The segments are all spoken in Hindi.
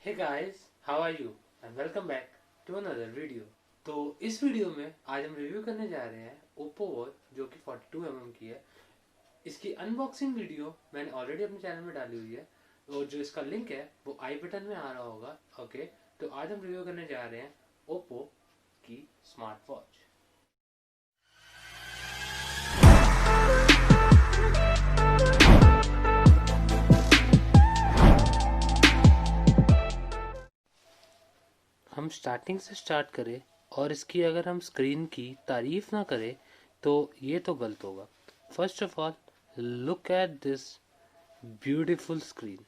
Hey guys, how are you? And welcome back to another video. तो इस वीडियो में आज हम रिव्यू करने जा रहे हैं Oppo Watch जो कि 42mm की है। इसकी अनबॉक्सिंग वीडियो मैंने ऑलरेडी अपने चैनल में डाली हुई है और जो इसका लिंक है वो आई बटन में आ रहा होगा। ओके, तो आज हम रिव्यू करने जा रहे हैं Oppo की स्मार्ट वॉच। हम स्टार्टिंग से स्टार्ट करें और इसकी अगर हम स्क्रीन की तारीफ ना करें तो ये तो गलत होगा। First of all look at this beautiful screen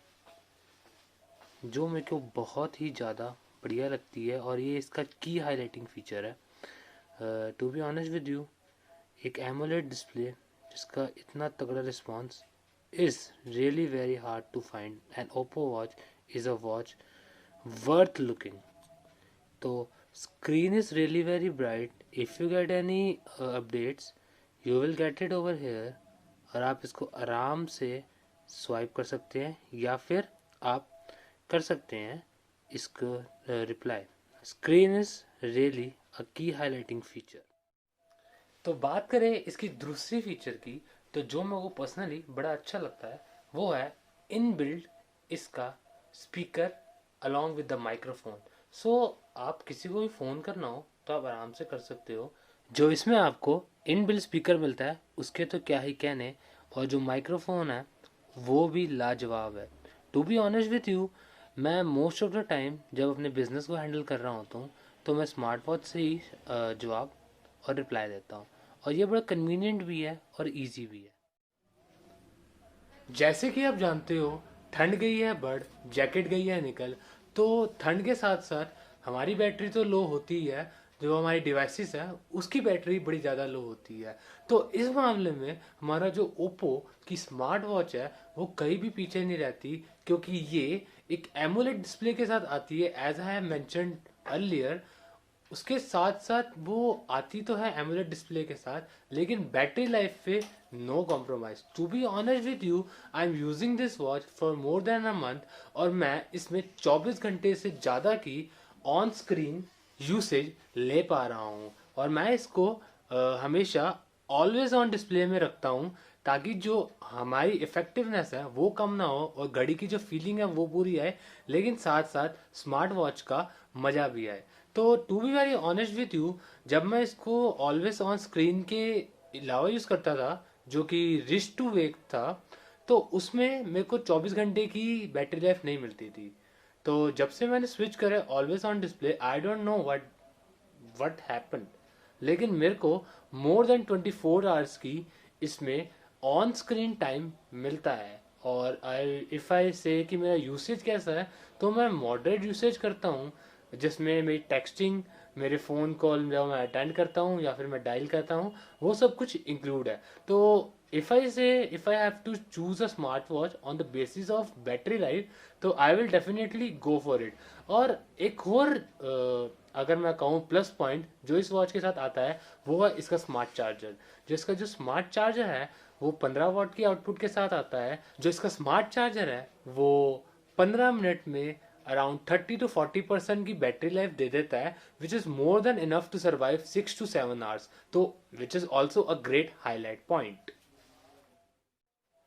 जो मेरे को बहुत ही ज़्यादा बढ़िया लगती है और ये इसका की हाईलाइटिंग फीचर है। To be honest with you, एक एमोलेड डिस्प्ले जिसका इतना तगड़ा response is really very hard to find and Oppo watch is a watch worth looking. तो screen is really very bright. If you get any updates you will get it over here और आप इसको आराम से स्वाइप कर सकते हैं या फिर आप कर सकते हैं इसको रिप्लाई। स्क्रीन इज रियली अ की हाईलाइटिंग फीचर। तो बात करें इसकी दूसरी फीचर की, तो जो मेरे को पर्सनली बड़ा अच्छा लगता है वो है इन बिल्ड इसका speaker along with the microphone. So आप किसी को भी फ़ोन करना हो तो आप आराम से कर सकते हो। जो इसमें आपको इन बिल्ड स्पीकर मिलता है उसके तो क्या ही कहने, और जो माइक्रोफोन है वो भी लाजवाब है। To be honest with you, मैं मोस्ट ऑफ द टाइम जब अपने बिजनेस को हैंडल कर रहा होता हूँ तो मैं स्मार्ट वॉच से ही जवाब और रिप्लाई देता हूँ, और ये बड़ा कन्वीनियंट भी है और इजी भी है। जैसे कि आप जानते हो ठंड गई है बढ़, जैकेट गई है निकल। तो ठंड के साथ साथ हमारी बैटरी तो लो होती ही है, जो हमारी डिवाइसेस है उसकी बैटरी बड़ी ज़्यादा लो होती है। तो इस मामले में हमारा जो ओप्पो की स्मार्ट वॉच है वो कहीं भी पीछे नहीं रहती, क्योंकि ये एक एमोलेड डिस्प्ले के साथ आती है as I have mentioned earlier. उसके साथ साथ वो आती तो है एमोलेड डिस्प्ले के साथ, लेकिन बैटरी लाइफ पे no compromise. To be honest with you, I am using this watch for more than a month और मैं इसमें 24 घंटे से ज़्यादा की ऑन स्क्रीन यूसेज ले पा रहा हूँ। और मैं इसको हमेशा ऑलवेज ऑन डिस्प्ले में रखता हूँ ताकि जो हमारी इफेक्टिवनेस है वो कम ना हो और घड़ी की जो फीलिंग है वो पूरी आए, लेकिन साथ साथ स्मार्ट वॉच का मज़ा भी आए। तो to be very honest with you, जब मैं इसको ऑलवेज ऑन स्क्रीन के अलावा यूज़ करता था जो कि रिस्ट टू वेक था, तो उसमें मेरे को 24 घंटे की बैटरी लाइफ नहीं मिलती थी। तो जब से मैंने स्विच करा always on display, I don't know what happened, लेकिन मेरे को मोर देन 24 आवर्स की इसमें ऑन स्क्रीन टाइम मिलता है। और इफ़ आई से कि मेरा यूसेज कैसा है, तो मैं मॉडरेट यूसेज करता हूँ जिसमें मेरी टेक्सटिंग, मेरे फ़ोन कॉल जब मैं अटेंड करता हूँ या फिर मैं डायल करता हूँ वो सब कुछ इंक्लूड है। तो if I have to choose a smart watch on the basis of battery life, तो I will definitely go for it. और एक और अगर मैं कहूँ प्लस पॉइंट जो इस वॉच के साथ आता है वो है इसका स्मार्ट चार्जर। जो इसका जो स्मार्ट चार्जर है वो 15 वॉट की आउटपुट के साथ आता है। जो इसका स्मार्ट चार्जर है वो 15 मिनट में अराउंड 30 to 40% की बैटरी लाइफ दे देता है, which is more than enough to survive 6 to 7 hours. तो which is also a great highlight point.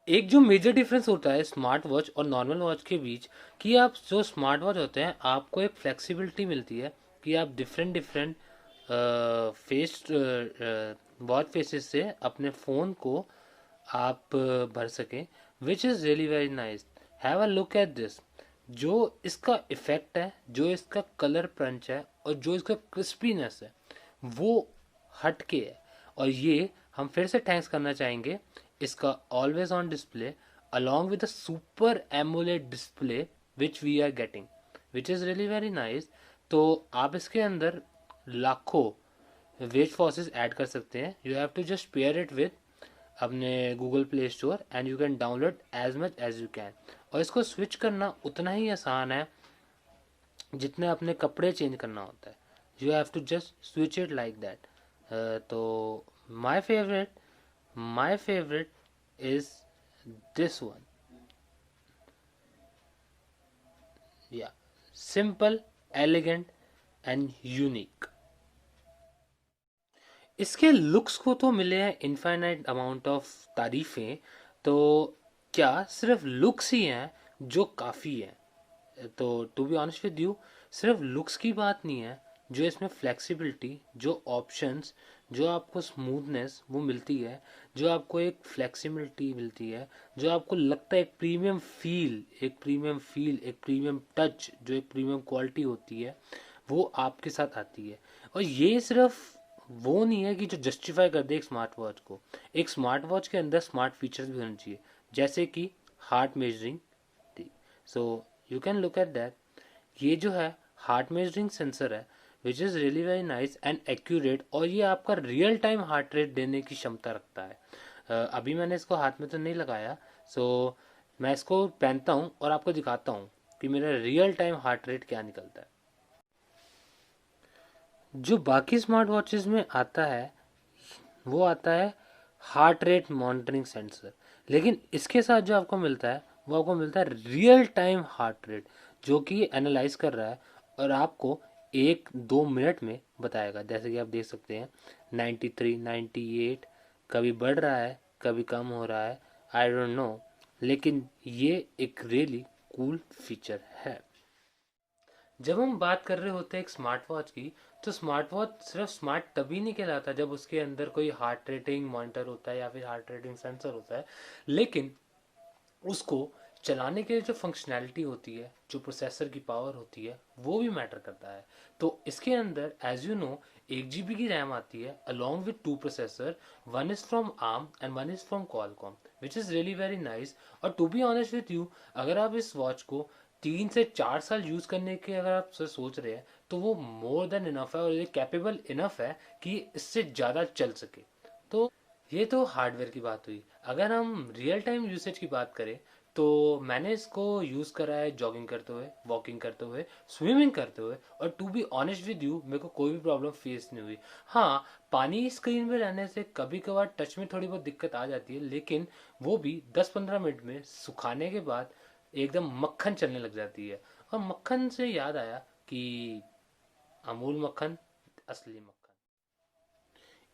एक जो मेजर डिफरेंस होता है स्मार्ट वॉच और नॉर्मल वॉच के बीच, कि आप जो स्मार्ट वॉच होते हैं आपको एक फ्लेक्सिबिलिटी मिलती है कि आप different different face watch faces से अपने फ़ोन को आप भर सकें, विच is really very nice. Have a look at this. जो इसका इफ़ेक्ट है, जो इसका कलर पंच है और जो इसका क्रिस्पीनेस है वो हटके है। और ये हम फिर से थैंक्स करना चाहेंगे इसका always on display along with the super AMOLED display which we are getting, which is really very nice। तो आप इसके अंदर लाखों वेज फॉर्सेस ऐड कर सकते हैं। You have to just pair it with अपने Google Play Store and you can download as much as you can. और इसको स्विच करना उतना ही आसान है जितने अपने कपड़े चेंज करना होता है। You have to just switch it like that. तो my favourite is this one. या सिंपल, एलिगेंट एंड यूनिक। इसके लुक्स को तो मिले हैं इनफाइनाइट अमाउंट ऑफ तारीफें, तो क्या सिर्फ लुक्स ही हैं जो काफ़ी है? तो to be honest with you, सिर्फ लुक्स की बात नहीं है। जो इसमें फ्लेक्सिबिलिटी, जो ऑप्शंस, जो आपको स्मूथनेस वो मिलती है, जो आपको एक फ्लेक्सिबिलिटी मिलती है, जो आपको लगता है एक प्रीमियम फील, एक प्रीमियम टच, जो एक प्रीमियम क्वालिटी होती है, वो आपके साथ आती है। और ये सिर्फ वो नहीं है कि जो जस्टिफाई कर दे एक स्मार्ट वॉच को। एक स्मार्ट वॉच के अंदर स्मार्ट फीचर्स भी होने चाहिए, जैसे कि heart measuring. So you can look at that. ये जो है हार्ट मेजरिंग सेंसर है, which is really very nice and accurate, और ये आपका रियल टाइम हार्ट रेट देने की क्षमता रखता है। अभी मैंने इसको हाथ में तो नहीं लगाया, सो मैं इसको पहनता हूँ और आपको दिखाता हूँ कि मेरा रियल टाइम हार्ट रेट क्या निकलता है। जो बाकी स्मार्ट वॉचेस में आता है वो आता है हार्ट रेट मॉनिटरिंग सेंसर, लेकिन इसके साथ जो आपको मिलता है वो आपको मिलता है रियल टाइम हार्ट रेट, जो कि एनालाइज कर रहा है और आपको 1-2 मिनट में बताएगा। जैसे कि आप देख सकते हैं 93, 98, कभी बढ़ रहा है कभी कम हो रहा है, आई डोंट नो, लेकिन ये एक रियली कूल फीचर है। जब हम बात कर रहे होते हैं एक स्मार्ट वॉच की, तो स्मार्ट वॉच सिर्फ स्मार्ट तभी नहीं कहलाता जब उसके अंदर कोई हार्ट रेटिंग मॉनिटर होता है या फिर हार्ट रेटिंग सेंसर होता है, लेकिन उसको चलाने के लिए जो फंक्शनैलिटी होती है, जो प्रोसेसर की पावर होती है, वो भी मैटर करता है। तो इसके अंदर एज यू नो 1 GB की रैम आती है along with 2 processor, one is from ARM and one is from Qualcomm, which is really very nice. और to be honest with you, अगर आप इस वॉच को 3 से 4 साल यूज़ करने के अगर आप सोच रहे हैं, तो वो मोर देन इनफ है और ये कैपेबल इनफ है कि इससे ज़्यादा चल सके। तो ये तो हार्डवेयर की बात हुई। अगर हम रियल टाइम यूसेज की बात करें, तो मैंने इसको यूज़ करा है जॉगिंग करते हुए, वॉकिंग करते हुए, स्विमिंग करते हुए, और to be honest with you मेरे को कोई भी प्रॉब्लम फेस नहीं हुई। हाँ, पानी स्क्रीन में रहने से कभी कभार टच में थोड़ी बहुत दिक्कत आ जाती है, लेकिन वो भी 10-15 मिनट में सुखाने के बाद एकदम मक्खन चलने लग जाती है। और मक्खन से याद आया कि अमूल मक्खन असली मक्खन।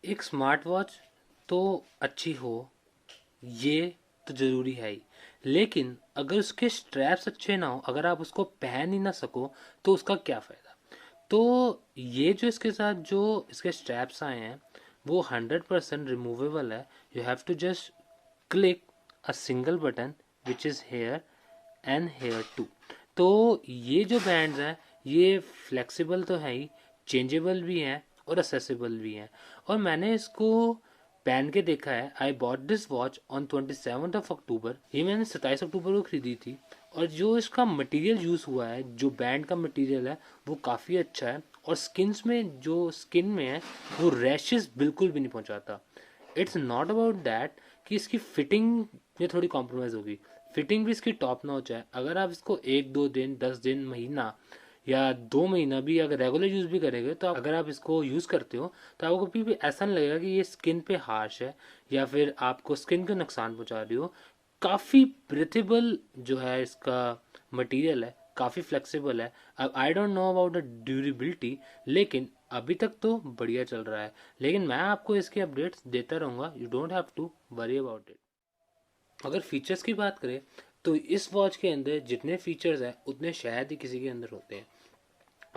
एक स्मार्ट वॉच तो अच्छी हो, ये तो ज़रूरी है ही, लेकिन अगर उसके स्ट्रैप्स अच्छे ना हो, अगर आप उसको पहन ही ना सको, तो उसका क्या फ़ायदा? तो ये जो इसके साथ जो इसके स्ट्रैप्स आए हैं, वो 100% रिमूवेबल है। You have to just click a single button which is here and here too. तो ये जो बैंड्स हैं, ये फ्लेक्सिबल तो है ही, चेंजेबल भी हैं और असेसिबल भी हैं। और मैंने इसको पहन के देखा है। I bought this watch on 27 अक्टूबर, ये मैंने 27 अक्टूबर को खरीदी थी। और जो इसका मटेरियल यूज़ हुआ है, जो बैंड का मटेरियल है, वो काफ़ी अच्छा है। और स्किन में है, वो रैशेस बिल्कुल भी नहीं पहुंचाता। इट्स नॉट अबाउट दैट कि इसकी फिटिंग में थोड़ी कॉम्प्रोमाइज़ होगी। फिटिंग भी इसकी टॉप नॉच है। अगर आप इसको 1-2 दिन, 10 दिन, महीना या 2 महीना भी अगर रेगुलर यूज़ भी करेंगे, तो अगर आप इसको यूज़ करते हो, तो आपको कभी भी ऐसा नहीं लगेगा कि ये स्किन पे हार्श है या फिर आपको स्किन को नुकसान पहुंचा रही हो। काफ़ी ब्रीथेबल जो है इसका मटेरियल है, काफ़ी फ्लेक्सिबल है। अब I don't know about the durability, लेकिन अभी तक तो बढ़िया चल रहा है। लेकिन मैं आपको इसके अपडेट्स देता रहूँगा, you don't have to worry about it. अगर फीचर्स की बात करें, तो इस वॉच के अंदर जितने फीचर्स हैं उतने शायद ही किसी के अंदर होते हैं।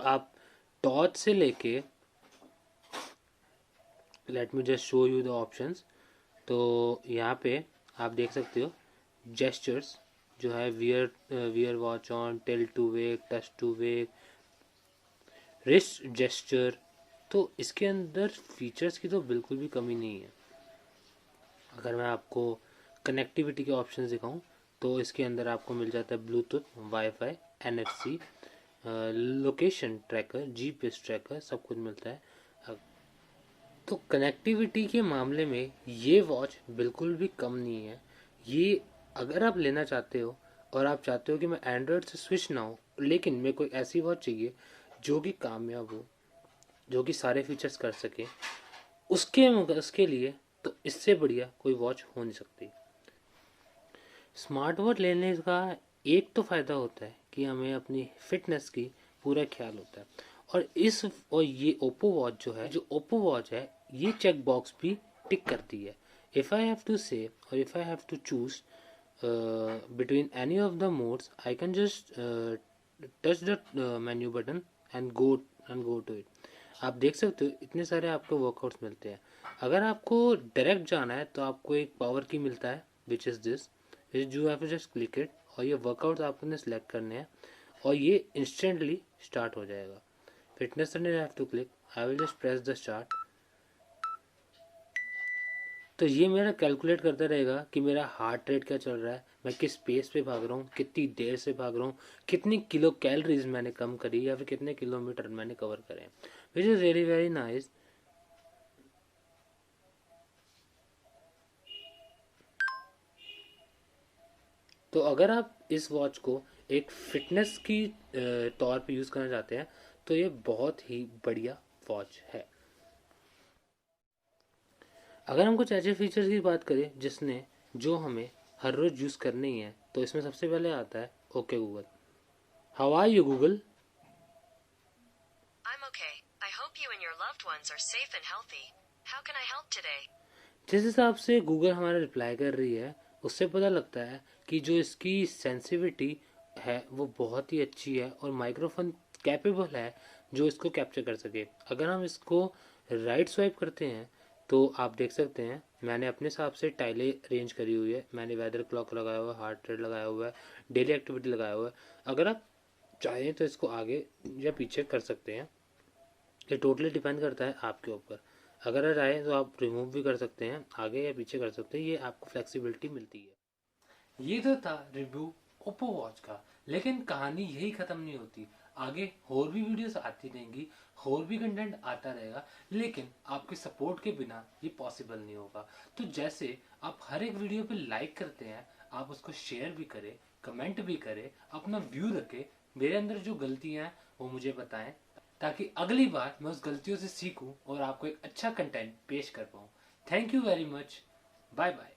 आप टॉर्च से लेके, let me just show you the options. तो यहाँ पे आप देख सकते हो जेस्चर्स, जो है wear watch on, tilt to wake, touch to wake, wrist gesture. तो इसके अंदर फीचर्स की तो बिल्कुल भी कमी नहीं है। अगर मैं आपको कनेक्टिविटी के ऑप्शन दिखाऊं, तो इसके अंदर आपको मिल जाता है Bluetooth, wifi, NFC, location tracker, GPS tracker, सब कुछ मिलता है। तो कनेक्टिविटी के मामले में ये वॉच बिल्कुल भी कम नहीं है। ये अगर आप लेना चाहते हो और आप चाहते हो कि मैं एंड्रॉयड से स्विच ना हो, लेकिन मेरे को ऐसी वॉच चाहिए जो कि कामयाब हो, जो कि सारे फीचर्स कर सके, उसके लिए तो इससे बढ़िया कोई वॉच हो नहीं सकती। स्मार्ट वॉच लेने का एक तो फ़ायदा होता है कि हमें अपनी फिटनेस की पूरा ख्याल होता है। और ये ओप्पो वॉच जो है, ये चेक बॉक्स भी टिक करती है। If I have to say और if I have to choose between any of the modes, I can just touch the menu button and go to it। आप देख सकते हो इतने सारे आपको वर्कआउट्स मिलते हैं। अगर आपको डायरेक्ट जाना है तो आपको एक पावर की मिलता है which is this, you have to just click it और ये वर्कआउट्स आपने सेलेक्ट करने हैं और ये इंस्टेंटली स्टार्ट हो जाएगा। Fitness center have to click, I will just press the start. तो ये मेरा कैलकुलेट करता रहेगा कि मेरा हार्ट रेट क्या चल रहा है, मैं किस पेस पे भाग रहा हूँ, कितनी देर से भाग रहा हूँ, कितनी किलो कैलोरीज मैंने कम करी या फिर कितने किलोमीटर मैंने कवर करे, विच इज़ रियली वेरी नाइस। तो अगर आप इस वॉच को एक फिटनेस की तौर पे यूज़ करना चाहते हैं तो ये बहुत ही बढ़िया वॉच है। अगर हम कुछ ऐसे फीचर्स की बात करें जो हमें हर रोज़ यूज़ करने ही है, तो इसमें सबसे पहले आता है okay Google. How are you Google? I'm okay. I hope you and your loved ones are safe and healthy. How can I help today? जिस हिसाब से गूगल हमारा रिप्लाई कर रही है उससे पता लगता है कि जो इसकी सेंसिटिविटी है वो बहुत ही अच्छी है और माइक्रोफोन कैपेबल है जो इसको कैप्चर कर सके। अगर हम इसको राइट स्वाइप करते हैं तो आप देख सकते हैं मैंने अपने हिसाब से टाइलें अरेंज करी हुई है। मैंने वेदर क्लॉक लगाया हुआ है, हार्ट रेट लगाया हुआ है, डेली एक्टिविटी लगाया हुआ है। अगर आप चाहें तो इसको आगे या पीछे कर सकते हैं, ये टोटली डिपेंड करता है आपके ऊपर। अगर चाहें तो आप रिमूव भी कर सकते हैं, आगे या पीछे कर सकते हैं, ये आपको फ्लेक्सिबिलिटी मिलती है। ये तो था रिव्यू ओप्पो वॉच का, लेकिन कहानी यही खत्म नहीं होती। आगे और भी वीडियोस आती रहेंगी, और भी कंटेंट आता रहेगा, लेकिन आपके सपोर्ट के बिना ये पॉसिबल नहीं होगा। तो जैसे आप हर एक वीडियो पे लाइक करते हैं, आप उसको शेयर भी करें, कमेंट भी करें, अपना व्यू रखें, मेरे अंदर जो गलतियां हैं वो मुझे बताएं, ताकि अगली बार मैं उस गलतियों से सीखूं और आपको एक अच्छा कंटेंट पेश कर पाऊं। Thank you very much. Bye bye.